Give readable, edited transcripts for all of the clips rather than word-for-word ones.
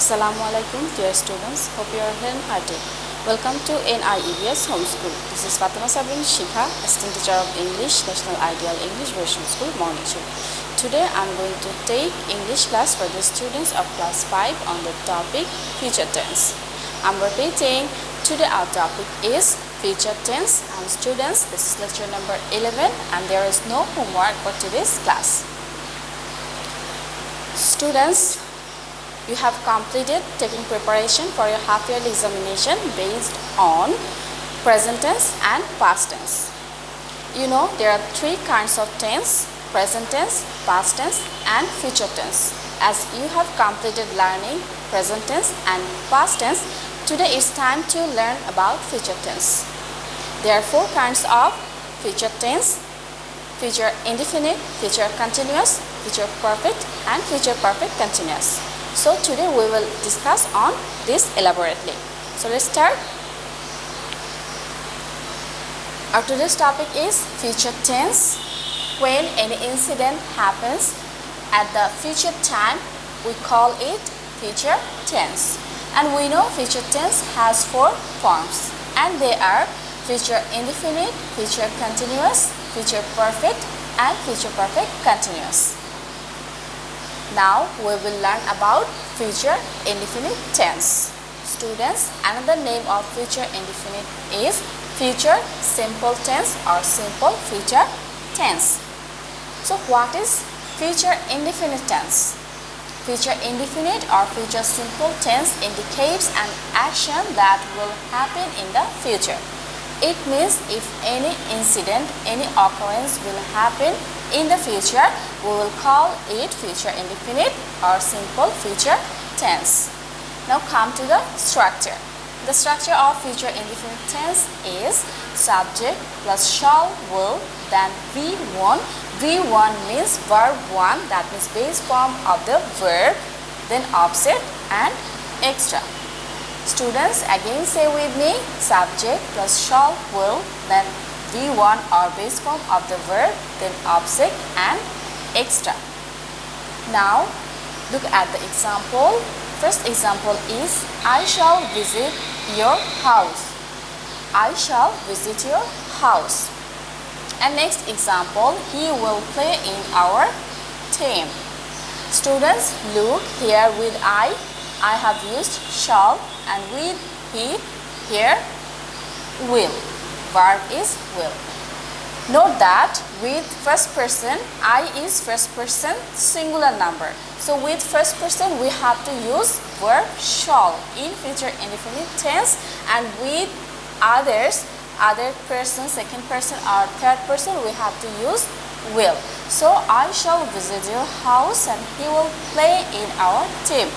Assalamualaikum dear students, hope you are here and hearty. Welcome to NIEVS Homeschool. This is Fatema Sabrin Shikha, Assistant Teacher of English, National Ideal English Version School, Morning Show. Today I am going to take English class for the students of class 5 on the topic future tense. I am repeating, today our topic is future tense, and students, this is lecture number 11 and there is no homework for today's class. Students, you have completed taking preparation for your half-yearly examination based on present tense and past tense. You know there are three kinds of tense: present tense, past tense and future tense. As you have completed learning present tense and past tense, today is time to learn about future tense. There are four kinds of future tense: future indefinite, future continuous, future perfect and future perfect continuous. So today we will discuss on this elaborately. So let's start. Our today's topic is future tense. When any incident happens at the future time, we call it future tense. And we know future tense has four forms, and they are future indefinite, future continuous, future perfect and future perfect continuous. Now we will learn about future indefinite tense. Students, another name of future indefinite is future simple tense or simple future tense. So what is future indefinite tense? Future indefinite or future simple tense indicates an action that will happen in the future. It means if any incident, any occurrence will happen in the future, we will call it future indefinite or simple future tense. Now come to the structure. The structure of future indefinite tense is subject plus shall, will, then V1. V1 means verb 1, that means base form of the verb, then object and extra. Students, again say with me, subject plus shall, will, then V1 or base form of the verb, then object and extra. Now look at the example. First example is I shall visit your house. I shall visit your house. And next example, he will play in our team. Students, look here with I have used shall, and with he here will. Verb is will. Note that with first person, I is first person singular number. So with first person we have to use verb shall in future indefinite tense, and with others, other person, second person or third person, we have to use will. So I shall visit your house and he will play in our team.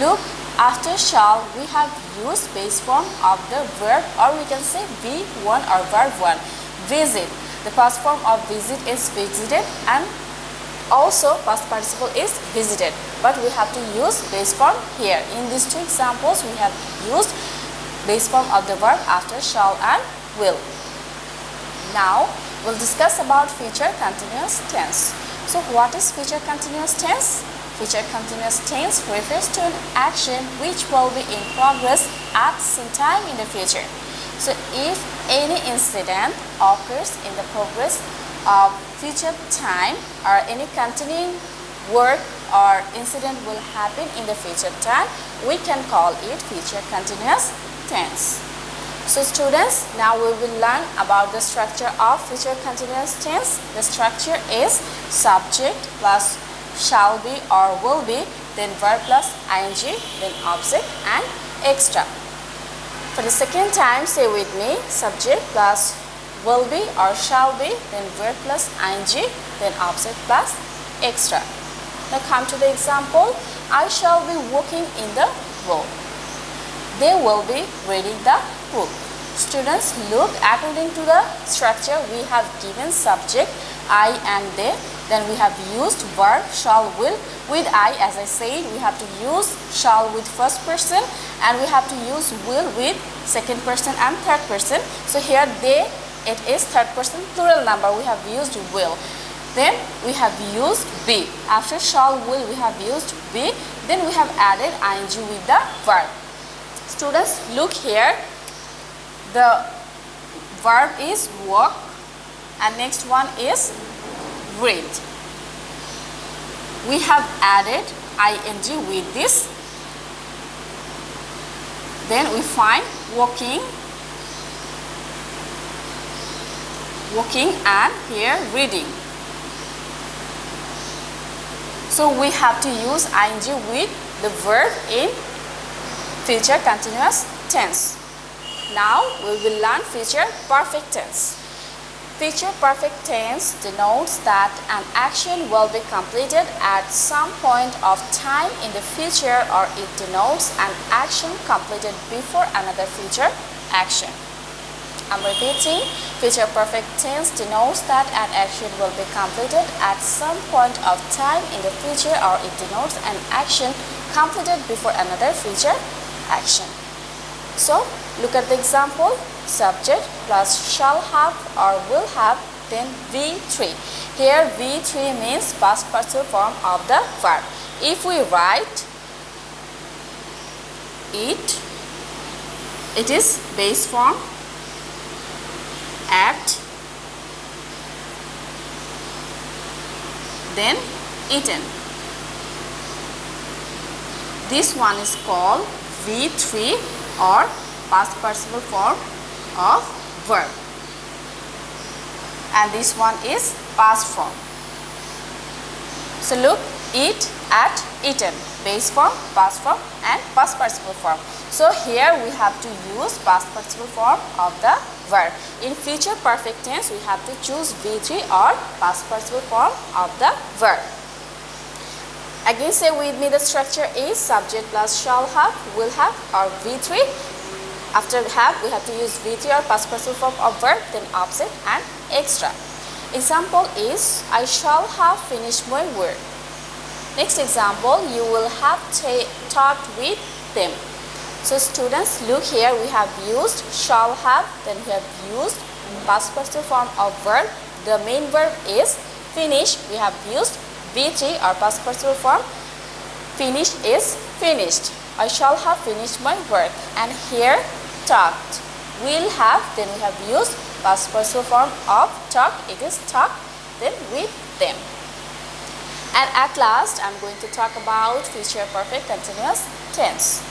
Look, after shall we have used base form of the verb, or we can say V1 or verb 1. Visit. The past form of visit is visited, and also past participle is visited. But we have to use base form here. In these two examples, we have used base form of the verb after shall and will. Now we'll discuss about future continuous tense. So what is future continuous tense? Future continuous tense refers to an action which will be in progress at some time in the future. So if any incident occurs in the progress of future time, or any continuing work or incident will happen in the future time, we can call it future continuous tense. So students, now we will learn about the structure of future continuous tense. The structure is subject plus shall be or will be, then verb plus ing, then object and extra. For the second time, say with me, subject plus will be or shall be, then verb plus ing, then object plus extra. Now come to the example. I shall be walking in the road. They will be reading the book. Students, look, according to the structure, we have given subject I and they. Then we have used verb shall, will. With I, as I said, we have to use shall with first person, and we have to use will with second person and third person. So here they, it is third person plural number. We have used will. Then we have used be. After shall, will, we have used be. Then we have added ing with the verb. Students, look here. The verb is walk and next one is read. We have added ing with this. Then we find walking and here reading. So we have to use ing with the verb in future continuous tense. Now we will learn future perfect tense. Future perfect tense denotes that an action will be completed at some point of time in the future, or it denotes an action completed before another future action. I'm repeating, future perfect tense denotes that an action will be completed at some point of time in the future, or it denotes an action completed before another future action. So, look at the example. Subject plus shall have or will have, then V3. Here V3 means past participle form of the verb. If we write it is base form at, then eaten. This one is called V3 or past participle form of verb, and this one is past form. So look, eat, at, eaten, base form, past form and past participle form. So here we have to use past participle form of the verb. In future perfect tense we have to choose V3 or past participle form of the verb. Again, say with me, the structure is subject plus shall have, will have or V3. After have, we have to use V3 or past participle form of verb, then opposite and extra. Example is, I shall have finished my work. Next example, you will have talked with them. So students, look here, we have used shall have, then we have used past participle form of verb. The main verb is finish. We have used V3 or past participle form. Finish is finished. I shall have finished my work. And here, talked. Will have, then we have used past participle form of talk. It is talk, then with them. And at last, I'm going to talk about future perfect continuous tense.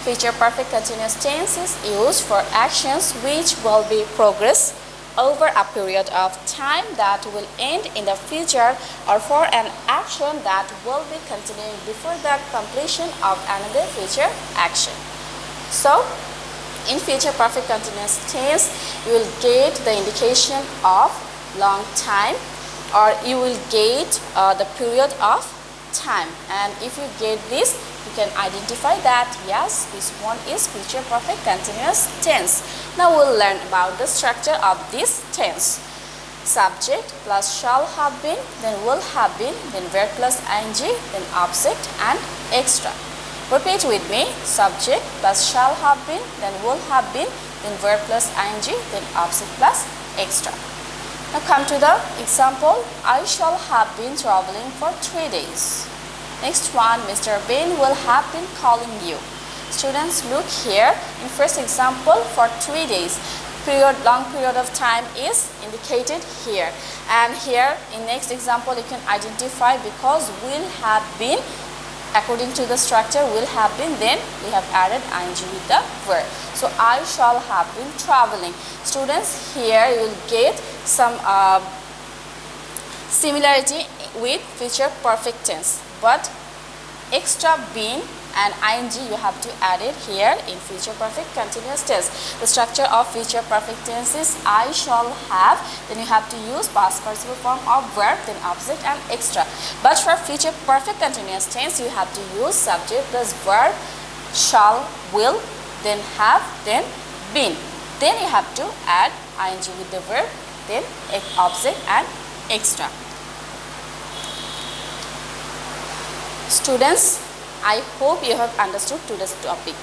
Future perfect continuous tense is used for actions which will be progress over a period of time that will end in the future, or for an action that will be continuing before the completion of another future action. So, in future perfect continuous tense, you will get the indication of long time, or you will get the period of time. And if you get this, you can identify that yes, this one is future perfect continuous tense. Now we'll learn about the structure of this tense. Subject plus shall have been, then will have been, then verb plus ing, then opposite and extra. Repeat with me, subject plus shall have been, then will have been, then verb plus ing, then opposite plus extra. Now come to the example, I shall have been traveling for 3 days. Next one, Mr. Ben will have been calling you. Students, look here, in first example, for 3 days. Long period of time is indicated here. And here, in next example, you can identify because will have been, according to the structure, will have been, then we have added ing with the verb. So, I shall have been traveling. Students, here you will get some similarity with future perfect tense, but extra been and ing you have to add it here in future perfect continuous tense. The structure of future perfect tense is I shall have, then you have to use past participle form of verb, then opposite and extra. But for future perfect continuous tense, you have to use subject plus verb, shall, will, then have, then been. Then you have to add ing with the verb, then opposite and extra. Students, I hope you have understood today's topic.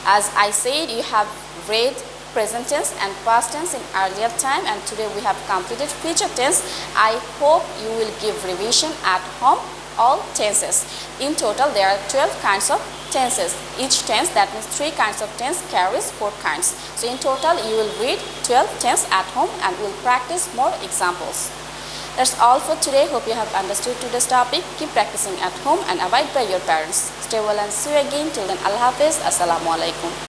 As I said, you have read present tense and past tense in earlier time, and today we have completed future tense. I hope you will give revision at home. all tenses. In total, there are 12 kinds of tenses. Each tense, that means 3 kinds of tense, carries 4 kinds. So in total, you will read 12 tense at home and will practice more examples. That's all for today. Hope you have understood today's topic. Keep practicing at home and abide by your parents. Stay well and see you again. Till then, Allah Hafiz. Assalamu alaikum.